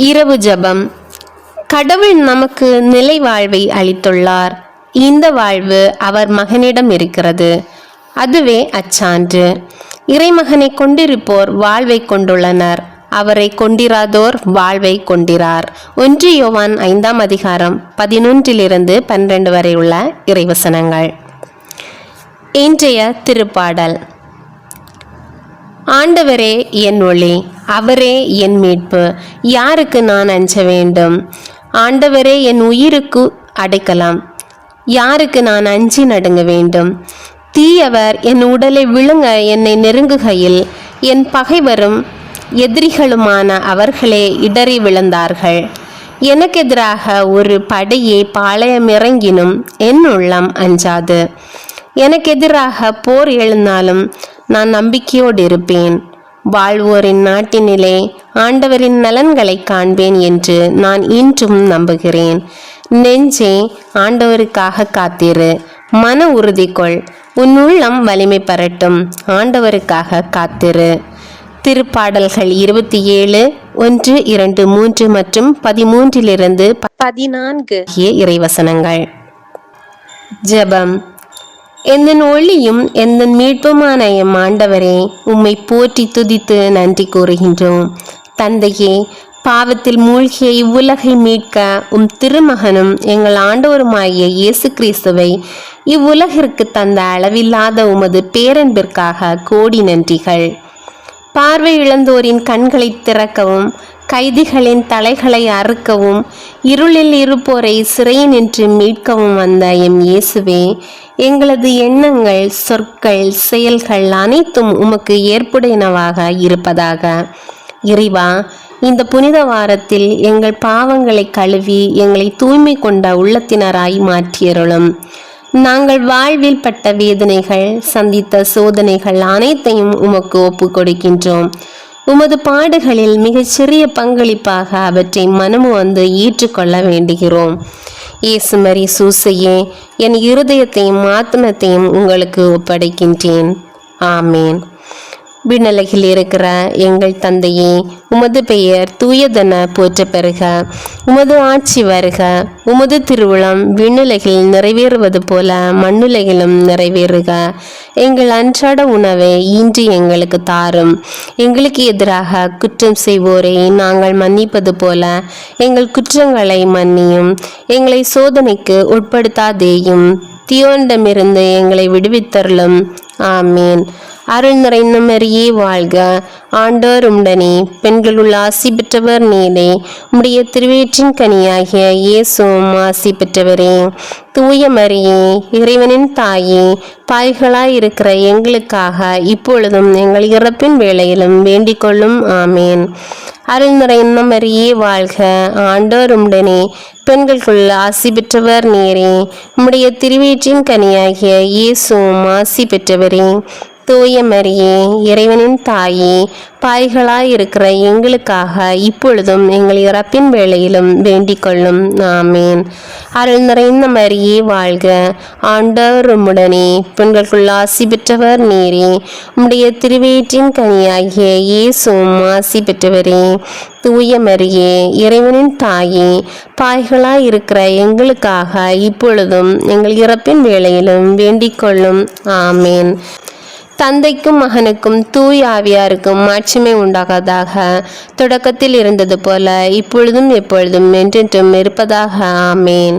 இரவு ஜெபம். கடவுள் நமக்கு நிலை வாழ்வை அளித்துள்ளார். இந்த வாழ்வு அவர் மகனிடம் இருக்கிறது. அதுவே அச்சான்று. இறைமகனை கொண்டிருப்போர் வாழ்வை கொண்டுள்ளனர். அவரை கொண்டிராதோர் வாழ்வை கொண்டிரார். 1 யோவான் 5ஆம் அதிகாரம் 11 - 12 வரை உள்ள இறைவசனங்கள். இன்றைய திருப்பாடல். ஆண்டவரே என் ஒளி, அவரே என் மீட்பு, யாருக்கு நான் அஞ்ச வேண்டும்? ஆண்டவரே என் உயிருக்கு அடைக்கலம், யாருக்கு நான் அஞ்சி நடுங்க வேண்டும்? தீயவர் என் உடலை விழுங்க என்னை நெருங்குகையில் என் பகைவரும் எதிரிகளுமான அவர்களே இடறி விழுந்தார்கள். எனக்கு எதிராக ஒரு படையே பாளையமிறங்கினும் என் உள்ளம் அஞ்சாது. எனக்கு எதிராக போர் எழுந்தாலும் நான் நம்பிக்கையோடு இருப்பேன். வாழ்வோரின் நாட்டினிலே ஆண்டவரின் நலன்களை காண்பேன் என்று நான் இன்றும் நம்புகிறேன். நெஞ்சே, ஆண்டவருக்காக காத்திரு, மன உறுதி கொள், உன் உள்ளம் வலிமை பெறட்டும், ஆண்டவருக்காக காத்திரு. திருப்பாடல்கள் 27, 1, 2, 3 மற்றும் 13 - 14 இறைவசனங்கள். ஜெபம். எந்தன் ஒளியும் எந்தன் மீட்புமான எம் ஆண்டவரே, உம்மை போற்றி துதித்து நன்றி கூறுகின்றோம். தந்தையே, பாவத்தில் மூழ்கிய இவ்வுலகை மீட்க உம் திருமகனும் எங்கள் ஆண்டவருமாகிய இயேசு கிறிஸ்துவை இவ்வுலகிற்கு தந்த அளவில்லாத உமது பேரன்பிற்காக கோடி நன்றிகள். பார்வை இழந்தோரின் கண்களை திறக்கவும், கைதிகளின் தலைகளை அறுக்கவும், இருளில் இருப்போரை சிறையினின்று மீட்கவும் வந்த எம் இயேசுவே, எங்களது எண்ணங்கள், சொற்கள், செயல்கள் அனைத்தும் உமக்கு ஏற்புடையனவாக இருப்பதாக. இறைவா, இந்த புனித வாரத்தில் எங்கள் பாவங்களை கழுவி எங்களை தூய்மை கொண்ட உள்ளத்தினராய் மாற்றியருளும். நாங்கள் வாழ்வில் பட்ட வேதனைகள், சந்தித்த சோதனைகள் அனைத்தையும் உமக்கு ஒப்பு கொடுக்கின்றோம். உமது பாடுகளில் மிகச்சிறிய பங்களிப்பாக அவற்றை மனமு வந்து ஏற்றுக்கொள்ள வேண்டுகிறோம். இயேசுமரி சூசையே, என் இருதயத்தையும் ஆத்மத்தையும் உங்களுக்கு ஒப்படைக்கின்றேன். ஆமேன். விண்ணலகில் இருக்கிற எங்கள் தந்தையே, உமது பெயர் தூயதென போற்ற பெறுக. உமது ஆட்சி வருக. உமது திருவுளம் விண்ணுலகில் நிறைவேறுவது போல மண்ணுலகிலும் நிறைவேறுக. எங்கள் அன்றாட உணவை இன்று எங்களுக்கு தாரும். எங்களுக்கு எதிராக குற்றம் செய்வோரை நாங்கள் மன்னிப்பது போல எங்கள் குற்றங்களை மன்னியும். எங்களை சோதனைக்கு உட்படுத்தாதேயும், தீயோனிடமிருந்து எங்களை விடுவித்தருளும். ஆமேன். அருள் நிறைந்த மரியே வாழ்க, ஆண்டவர் உம்முடனே, பெண்களுள் ஆசி பெற்றவர் நீரே. உம்முடைய திருவயிற்றின் கனியாகிய இயேசுவும் ஆசி பெற்றவரே. தூய மரியே, இறைவனின் தாயே, பாவிகளாயிருக்கிற எங்களுக்காக இப்பொழுதும் எங்கள் இறப்பின் வேளையிலும் வேண்டிக் கொள்ளும். ஆமேன். அருள் நிறைந்த மரியே வாழ்க, ஆண்டவர் உம்முடனே, பெண்களுக்குள் ஆசி பெற்றவர் நீரே. உம்முடைய திருவயிற்றின் கனியாகிய இயேசுவும் ஆசி பெற்றவரே. தூய மரியே, இறைவனின் தாயே, பாவிகளாயிருக்கிற எங்களுக்காக இப்பொழுதும் எங்கள் இறப்பின் வேளையிலும் வேண்டிக் கொள்ளும். ஆமேன். அருள் நிறைந்த மரியே வாழ்க, ஆண்டவர் உம்முடனே, பெண்களுக்குள் ஆசி பெற்றவர் நீரே. உம்முடைய திருவயிற்றின் கனியாகிய இயேசுவும் ஆசி பெற்றவரே. தூய மரியே, இறைவனின் தாயே, பாவிகளாயிருக்கிற எங்களுக்காக இப்பொழுதும் எங்கள் இறப்பின் வேளையிலும் வேண்டிக் கொள்ளும். ஆமேன். தந்தைக்கும் மகனுக்கும் தூய ஆவியாருக்கும் மாட்சிமை உண்டாகாதாக. தொடக்கத்தில் இருந்தது போல இப்பொழுதும் எப்பொழுதும் என்றென்றும் இருப்பதாக. ஆமேன்.